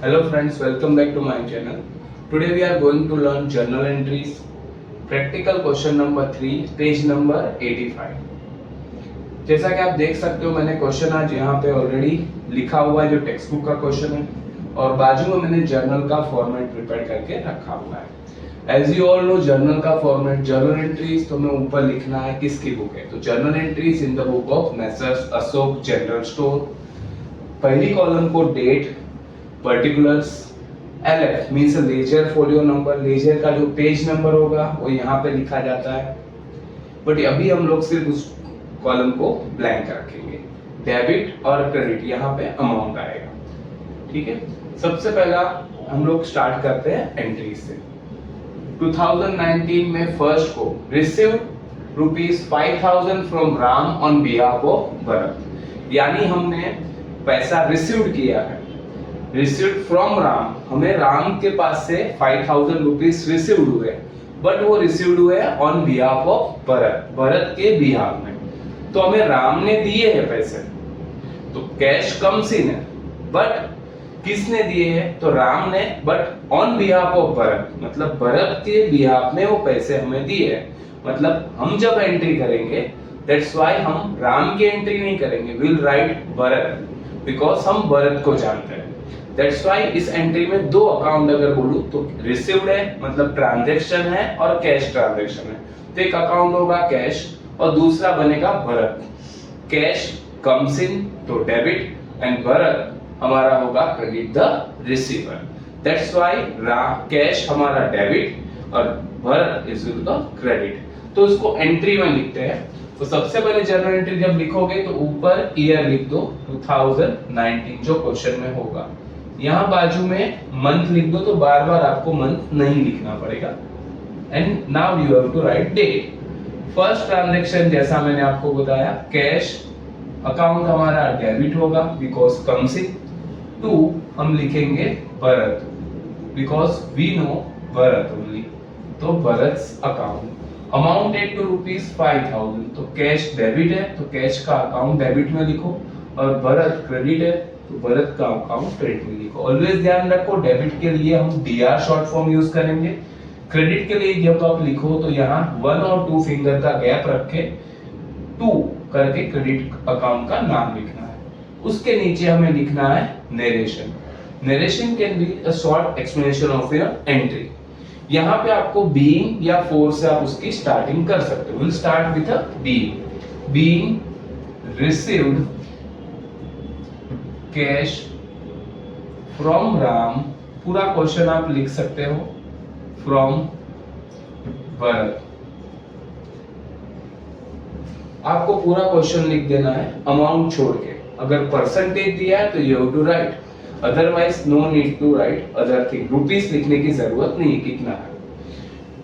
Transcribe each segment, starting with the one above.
Hello friends, welcome back to my channel. Today we are going to learn journal entries, practical question number 3, page number 85. जैसा कि आप देख सकते हो मैंने क्वेश्चन आज यहाँ पे ऑलरेडी लिखा हुआ है जो टेक्स्ट बुक का क्वेश्चन है और बाजू में मैंने जर्नल का फॉर्मेट प्रिपेयर करके रखा हुआ है। As you all know journal का फॉर्मेट, जर्नल एंट्रीज तो मैं ऊपर लिखना है किसकी बुक है, तो journal entries in the book of Messrs Ashok general store. पहली कॉलम को date, particulars, LF means ledger folio number, ledger का जो पेज नंबर होगा वो यहाँ पे लिखा जाता है। बट अभी हम लोग सिर्फ उस कॉलम को ब्लैंक रखेंगे। डेबिट और क्रेडिट यहाँ पे अमाउंट आएगा, ठीक है। सबसे पहला हम लोग स्टार्ट करते हैं एंट्री से। 2019 में फर्स्ट को received ₹5000 from Ram on behalf of Bharat, यानी हमने पैसा रिसीव्ड किया है, रिसीव्ड फ्रॉम राम, हमें राम के पास से 5000 रुपीस रिसीव्ड हुए, बट वो रिसीव्ड हुए on behalf of Bharat, Bharat के बिहाफ में। तो हमें राम ने दिए हैं पैसे, तो कैश कम्स इन है, बट किसने दिए हैं, तो राम ने, but on behalf of Bharat, मतलब भरत के बिहाफ में वो पैसे हमें दिए हैं। मतलब हम जब एंट्री करेंगे दैट्स व्हाई हम राम की एंट्री नहीं करेंगे, विल राइट भरत, बिकॉज हम भरत को जानते हैं। दैट्स व्हाई इस एंट्री में दो अकाउंट अगर बोलूं तो रिसीव्ड है मतलब ट्रांजैक्शन है और कैश ट्रांजैक्शन है। तो एक अकाउंट होगा कैश और दूसरा बनेगा भरत। कैश कम्स इन तो डेबिट एंड भरत हमारा होगा credit the receiver. That's why cash हमारा डेबिट और भरत इज द क्रेडिट। तो इसको एंट्री में लिखते हैं। तो सबसे पहले जर्नल एंट्री जब लिखोगे तो ऊपर ईयर लिख दो 2019 जो क्वेश्चन में होगा। यहाँ बाजू में मंथ लिख दो तो बार बार आपको मंथ नहीं लिखना पड़ेगा। And now you have to write date. First transaction जैसा मैंने आपको बताया कैश अकाउंट हमारा डेबिट होगा बिकॉज कम्स इन। टू हम लिखेंगे Bharat because we know Bharat only, तो Bharat account. Amounted to ₹5000, तो कैश डेबिट है तो कैश का अकाउंट डेबिट में लिखो और भरत क्रेडिट है तो भरत का अकाउंट क्रेडिट में लिखो। ऑलवेज ध्यान रखो डेबिट के लिए हम DR शॉर्ट फॉर्म यूज करेंगे, क्रेडिट के लिए जब आप लिखो तो यहाँ 1 और 2 फिंगर का गैप रख के 2 करके क्रेडिट अकाउंट का नाम लिखना है। उसके नीचे हमें लिखना है narration. Narration can be a short explanation of your entry. यहाँ पे आपको बीइंग या फॉर से आप उसकी स्टार्टिंग कर सकते हो। Will start with a being. Being received cash from Ram, पूरा क्वेश्चन आप लिख सकते हो फ्रॉम भरत। आपको पूरा क्वेश्चन लिख देना है अमाउंट छोड़ के। अगर परसेंटेज दिया है तो you have to write, otherwise no need to write other thing. Rupees लिखने की जरूरत नहीं, कितना है।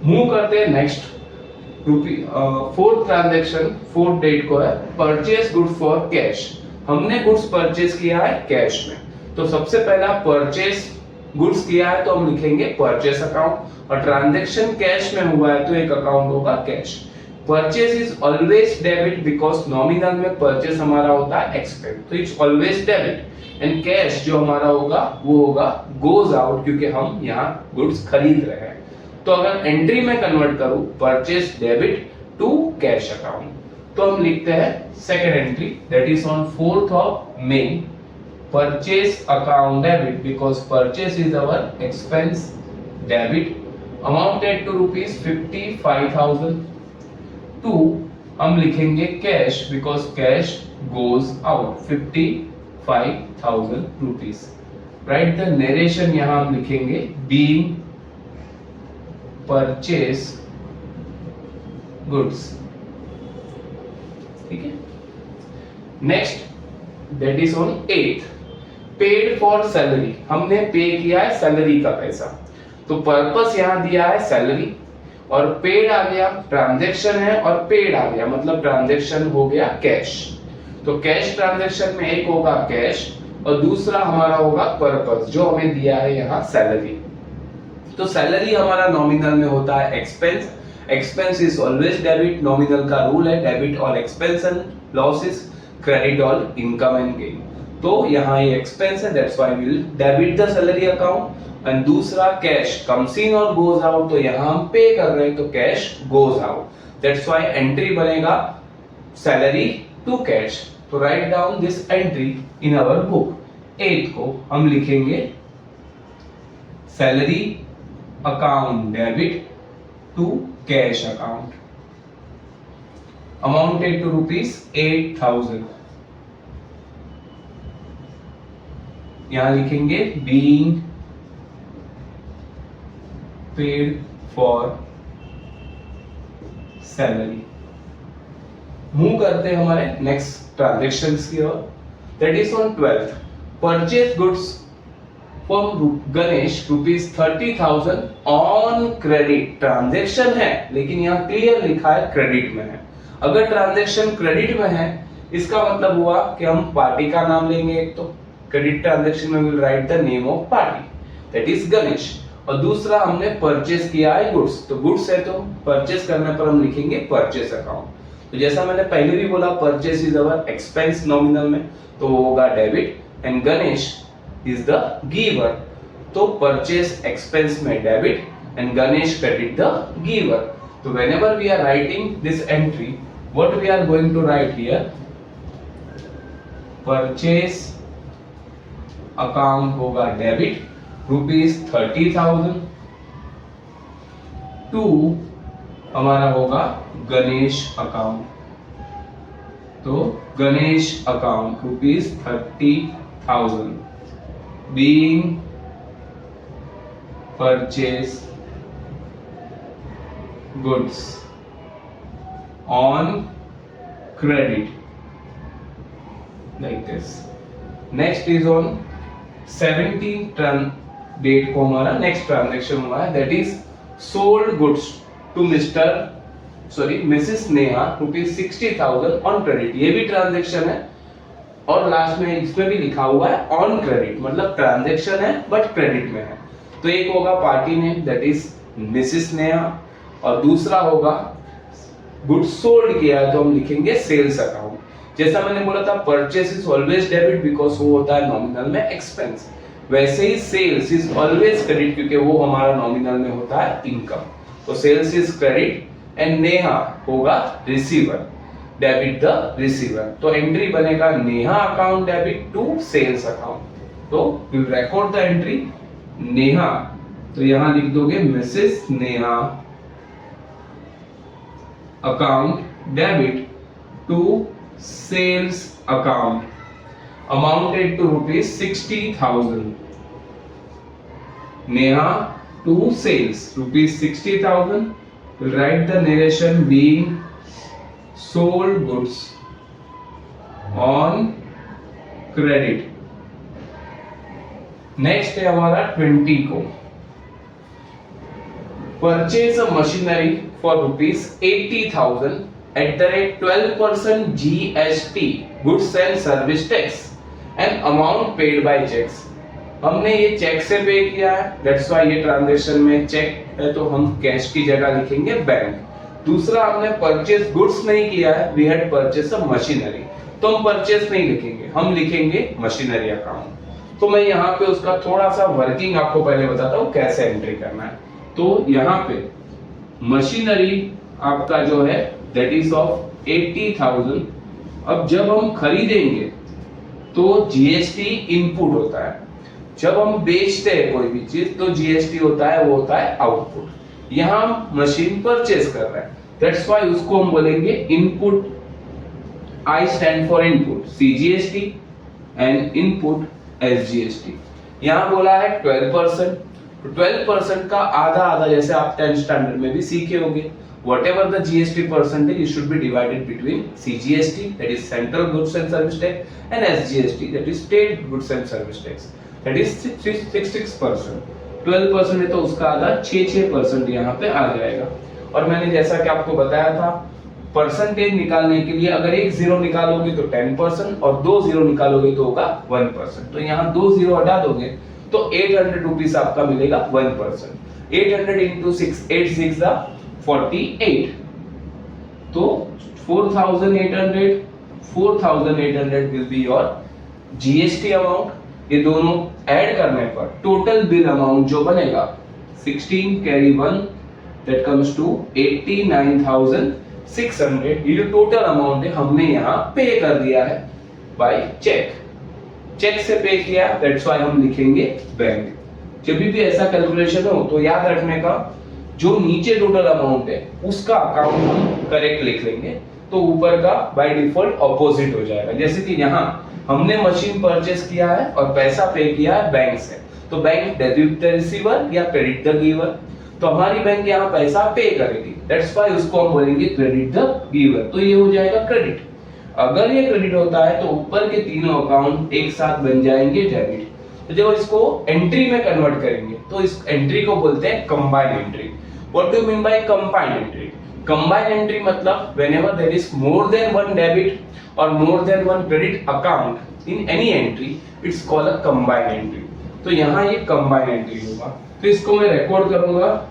मूव करते हैं next. Fourth transaction, fourth date को है परचेज गुड फॉर कैश। हमने गुड्स परचेज किया है कैश में, तो सबसे पहला परचेज गुड्स किया है तो हम लिखेंगे परचेज अकाउंट, और ट्रांजैक्शन कैश में हुआ है तो एक अकाउंट होगा cash. Purchase is always debit because nominal में परचेज हमारा होता है एक्सपेंस, तो it's always debit. And cash जो हमारा होगा वो होगा गोज आउट, क्योंकि हम यहाँ गुड्स खरीद रहे हैं। तो अगर एंट्री में कन्वर्ट करूं purchase debit to cash account, तो हम लिखते हैं second entry that is on 4th of May, purchase account debit because purchase is our expense debit, amounted to ₹55,000। To हम लिखेंगे cash because cash goes out ₹55,000। Write the narration, यहां हम लिखेंगे being purchase goods, ठीक है। Next that is on 8th, paid for salary. हमने pay किया है सैलरी का पैसा, तो पर्पस यहां दिया है सैलरी और पेड आ गया, ट्रांजैक्शन है और पेड आ गया, मतलब ट्रांजैक्शन हो गया कैश। तो कैश ट्रांजैक्शन में एक होगा कैश और दूसरा हमारा होगा पर्पस जो हमें दिया है यहाँ सैलरी। तो सैलरी हमारा नॉमिनल में होता है expense. Expense is always debit, nominal का रूल है debit all expense and losses, credit all income and gain. तो यहाँ ये एक्सपेंस है, that's why we will debit the salary account. And दूसरा कैश कम्स इन और गोज आउट, तो यहाँ हम पे कर रहे हैं तो cash goes out, that's why entry बनेगा सैलरी टू कैश। तो write down this entry in our book. 8 को हम लिखेंगे salary account debit to cash account, amounted to ₹8,000। यहां लिखेंगे being paid for salary. Move करते हैं हमारे नेक्स्ट ट्रांजेक्शंस की ओर। That is on 12th purchase goods from Ganesh ₹30,000 on credit. Transaction है लेकिन यहाँ क्लियर लिखा है क्रेडिट में है। अगर ट्रांजेक्शन क्रेडिट में है इसका मतलब हुआ कि हम पार्टी का नाम लेंगे। एक तो क्रेडिट ट्रांजेक्शन में will write the name of party, that is Ganesh. और दूसरा हमने परचेज किया है गुड्स, तो गुड्स है तो परचेज करने पर हम लिखेंगे परचेज अकाउंट। तो जैसा मैंने पहले भी बोला purchase is our expense nominal में, तो वो होगा debit and Ganesh is the giver, तो परचेज एक्सपेंस में debit and Ganesh credit the giver. तो whenever we are writing this entry, what we are going to write here? Purchase account होगा debit ₹30,000 to हमारा होगा गणेश अकाउंट, तो Ganesh account ₹30,000 being purchase goods on credit, like this. Next is on 17th date को हमारा next transaction हुआ है, that is sold goods to Mrs Neha ₹60,000 on credit. ये भी ट्रांजैक्शन है और लास्ट में इसमें भी लिखा हुआ है ऑन क्रेडिट, मतलब ट्रांजैक्शन है बट क्रेडिट में है। तो एक होगा party name that is Mrs Neha और दूसरा होगा गुड्स सोल्ड किया है तो हम लिखेंगे सेल्स अकाउंट। जैसा मैंने बोला था purchase is always debit because वो होता है नॉमिनल में एक्सपेंस, वैसे ही सेल्स इज ऑलवेज क्रेडिट क्योंकि वो हमारा नॉमिनल में होता है इनकम। तो sales is credit and Neha होगा रिसीवर, डेबिट द रिसीवर। तो एंट्री बनेगा Neha account debit to sales account. तो you record the entry Neha, तो यहां लिख दोगे Mrs Neha account debit to sales account amounted to ₹60,000. Neha to sales ₹60,000. We'll write the narration being sold goods on credit. Next है हमारा 20 को purchase a machinery for ₹80,000 at the rate 12% GST goods and service tax and amount paid by checks। हमने ये check से पे किया है, that's why ये ट्रांजैक्शन में चेक है तो हम कैश की जगह लिखेंगे बैंक। दूसरा हमने परचेस गुड्स नहीं किया है, we had purchase a machinery, तो हम परचेस नहीं लिखेंगे, हम लिखेंगे मशीनरी अकाउंट। तो मैं यहाँ पे उसका थोड़ा सा वर्किंग आपको पहले बताता हूँ कैसे एंट्री करना है। तो यहाँ पे मशीनरी आपका जो है दैट इज ऑफ 80,000। अब जब हम खरीदेंगे तो जीएसटी इनपुट होता है, जब हम बेचते हैं कोई भी चीज तो जीएसटी होता है, वो होता है आउटपुट। यहां हम मशीन परचेज कर रहे हैं, दैट्स व्हाई उसको हम बोलेंगे input. I stand for input CGST and input SGST. यहां बोला है 12%, तो 12% का आधा आधा, जैसे आप 10th स्टैंडर्ड में भी सीखे होंगे, whatever the GST percentage it should be divided between CGST that is Central Goods and Service Tax and SGST that is State Goods and Service Tax that is 6%। 12% है तो उसका आधा 6% यहाँ पे आ जाएगा। और मैंने जैसा कि आपको बताया था परसेंटेज निकालने के लिए अगर एक जीरो निकालोगे तो 10% और 2 जीरो निकालोगे तो होगा 1%। तो यहाँ 2 जीरो हटा दोगे तो 800 रुपीस आपका मिलेगा 1%। 800 into 6 8 6 48, तो 4,800 will be your GST amount, ये दोनों ऐड करने पर टोटल बिल अमाउंट जो बनेगा 16 कैरी 1 दैट कम्स टू 89,600। ये जो टोटल अमाउंट है हमने यहाँ पे कर दिया है बाय चेक, चेक से पे किया, दैट्स व्हाई हम लिखेंगे बैंक। जब भी ऐसा कैलकुलेशन हो तो याद रखने का जो नीचे टोटल अमाउंट है उसका अकाउंट हम करेक्ट लिख लेंगे, तो ऊपर का बाय डिफॉल्ट ऑपोजिट हो जाएगा। जैसे कि यहाँ हमने मशीन परचेस किया है और पैसा पे किया है बैंक से, तो बैंक डेबिट द रिसीवर या क्रेडिट द गिवर, तो हमारी बैंक यहाँ पैसा पे करेगी, दैट्स व्हाई उसको हम बोलेंगे क्रेडिट द गिवर, तो ये हो जाएगा क्रेडिट। अगर ये क्रेडिट होता है तो ऊपर के तीनों अकाउंट एक साथ बन जाएंगे डेबिट। तो जब इसको एंट्री में कन्वर्ट करेंगे तो इस एंट्री को बोलते हैं combined entry. What do you mean by combined entry? Combined entry मतलब whenever there is more than one debit or more than one credit account in any entry, it's called a combined entry। तो यहाँ ये combined entry होगा, तो इसको मैं record करूंगा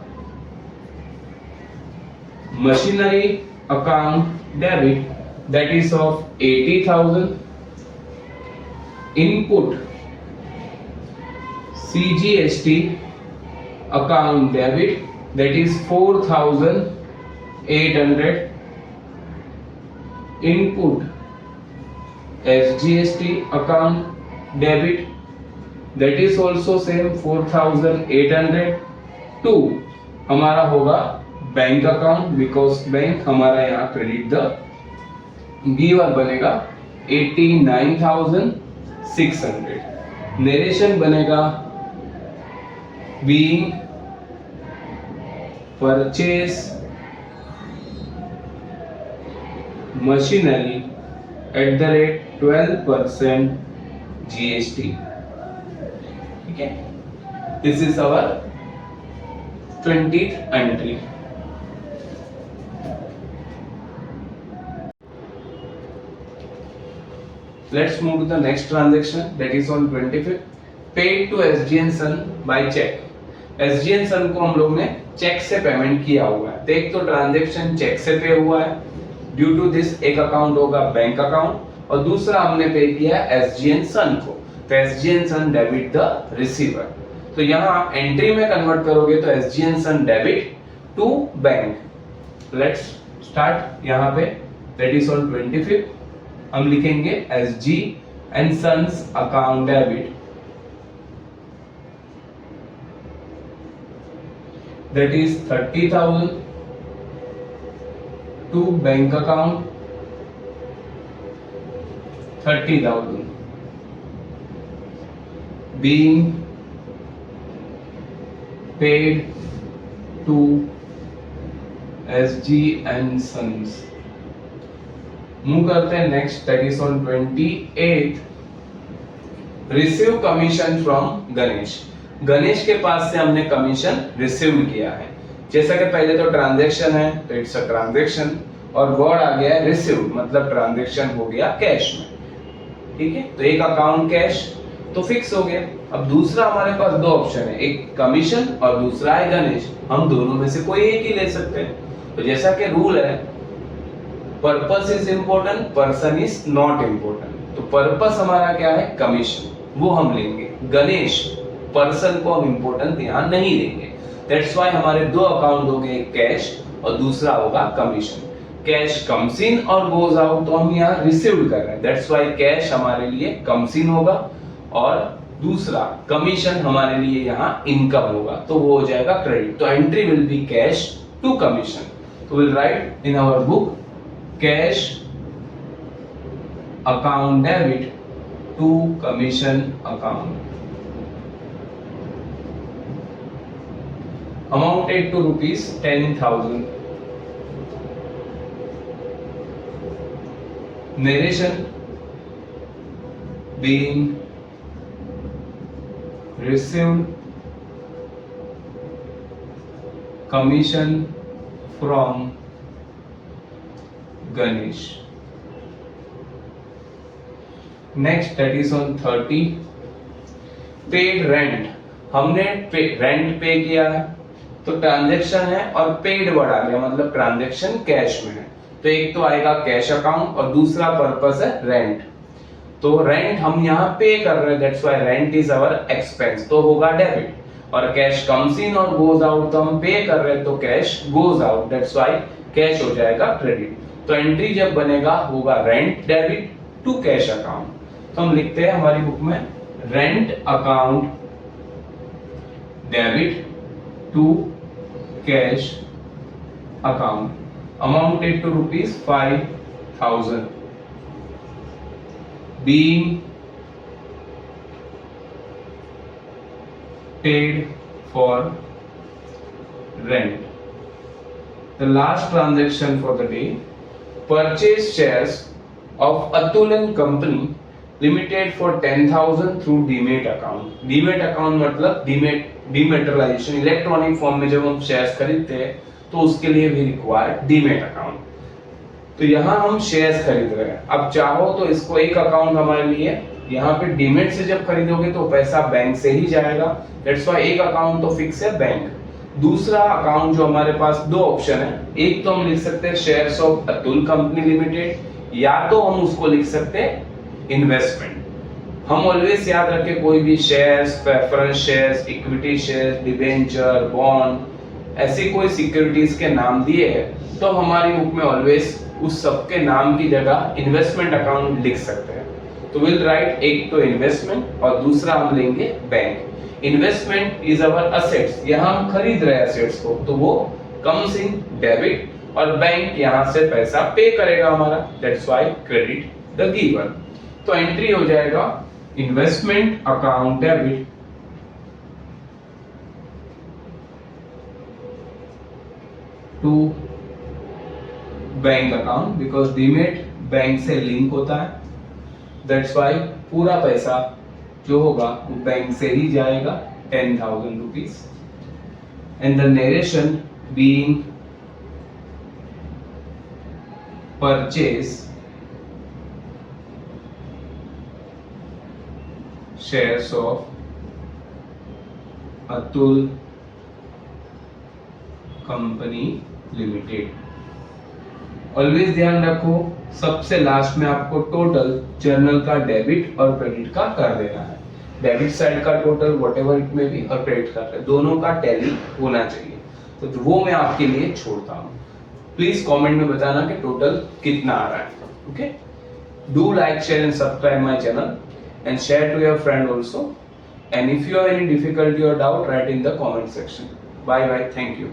machinery account debit that is of 80,000, input CGST account debit that is 4,800, input SGST account debit that is also same 4,800, to हमारा होगा बैंक अकाउंट बिकॉज बैंक हमारा यहाँ क्रेडिट द गिवर बनेगा 89,600। नरेशन बनेगा being purchase machinery at the rate 12% GST. ठीक है, this is our 20th entry. Let's move to the next transaction, that is on 25th, paid to SG and Son by check। SG and Son को हम लोग ने check से payment किया हुआ है, तो एक तो ट्रांजैक्शन चेक से पे हुआ है, ड्यू टू दिस एक अकाउंट होगा बैंक अकाउंट और दूसरा हमने पे किया SG and Son को, तो SG and Son debit the receiver. तो यहाँ एंट्री में कन्वर्ट करोगे तो SG and Son debit to bank. Let's start यहाँ पे, दैट इज ऑन 25th हम लिखेंगे SG and Sons account debit that is 30,000 to bank account 30,000 being paid to SG and Sons। Move करते हैं next, that is on 28th, receive commission from Ganesh. Ganesh के पास से हमने commission receive किया है। जैसा कि पहले तो ट्रांजैक्शन है तो इट्स अ ट्रांजैक्शन और वर्ड आ गया है रिसीव, मतलब ट्रांजैक्शन हो गया कैश में। ठीक है, तो एक अकाउंट कैश तो फिक्स हो गया। अब दूसरा हमारे पास दो ऑप्शन है, एक कमीशन और दूसरा है गणेश, हम दोनों में से कोई एक ही ले सकते हैं। तो जैसा कि रूल है purpose is important, person is not important, तो पर्पस हमारा क्या है कमीशन, वो हम लेंगे। गणेश पर्सन को हम इंपॉर्टेंट यहाँ नहीं देंगे, दैट्स व्हाई हमारे दो अकाउंट हो गए, एक कैश और दूसरा होगा कमीशन। कैश कम्स इन और गोज आउट, तो हम यहाँ रिसीव कर रहे हैं, दैट्स व्हाई कैश हमारे लिए कम्स इन होगा और दूसरा कमीशन हमारे लिए यहाँ इनकम होगा, तो वो हो जाएगा क्रेडिट। तो entry will be cash to commission, तो will write in our book cash account debit to commission account, amounted to rupees 10,000। Narration being received commission from Ganesh। Next, that is on 30, paid rent। हमने rent पे किया है तो transaction है और paid word आ गया, मतलब ट्रांजैक्शन कैश में है, तो एक तो आएगा कैश अकाउंट और दूसरा पर्पस है रेंट। तो रेंट हम यहाँ पे कर रहे हैं, that's why rent is our expense, तो होगा डेबिट। और कैश कम्स इन और गोज आउट, तो हम पे कर रहे हैं तो cash goes out, that's why cash हो जाएगा क्रेडिट। तो एंट्री जब बनेगा होगा rent debit to cash account. तो हम लिखते हैं हमारी बुक में rent account debit to cash account, amounted to rupees 5,000 being paid for rent. The last transaction for the day, purchase shares of Atul and Company Limited for 10,000 through demat account. Demat account मतलब डीमेटराइजेशन, electronic form में जब हम shares खरीदते हैं तो उसके लिए भी रिक्वायर्ड डीमेट अकाउंट। तो यहाँ हम शेयर्स खरीद रहे हैं, अब चाहो तो इसको एक अकाउंट हमारे लिए, यहाँ पे डीमेट से जब खरीदोगे तो पैसा बैंक से ही जाएगा, दैट्स व्हाई एक अकाउंट तो फिक्स है बैंक। दूसरा अकाउंट जो हमारे पास दो ऑप्शन है, एक तो हम लिख सकते हैं shares of Atul company limited, या तो हम उसको लिख सकते हैं इन्वेस्टमेंट। हम ऑलवेज याद रखें कोई भी shares, preference shares, equity shares, debenture, bond, ऐसी कोई सिक्योरिटीज के नाम दिए हैं तो हमारी बुक में ऑलवेज उस सब के नाम की जगह इन्वेस्टमेंट अकाउंट लिख सकते हैं। तो विल राइट एक तो इन्वेस्टमेंट और दूसरा हम लेंगे bank. Investment is our assets, यहाँ हम खरीद रहे हैं असेट्स को, तो वो कम्स इन डेबिट, और बैंक यहाँ से पैसा पे करेगा हमारा, दैट्स व्हाई क्रेडिट द गिवन। तो एंट्री हो जाएगा investment account debit to bank account, because demat bank से लिंक होता है, दैट्स व्हाई पूरा पैसा जो होगा वो बैंक से ही जाएगा, 10,000 rupees. And the narration being purchase shares of Atul company limited. Always ध्यान रखो सबसे लास्ट में आपको टोटल जर्नल का डेबिट और क्रेडिट का कर देना है। डेबिट साइड का टोटल व्हाटएवर इट में बी और क्रेडिट का दोनों का टैली होना चाहिए, तो वो मैं आपके लिए छोड़ता हूँ। प्लीज कमेंट में बताना कि टोटल कितना आ रहा है। Okay, do like, share and subscribe my channel and share to your friend also, and if you have any difficulty or doubt, write in the comment section. Bye bye, thank you.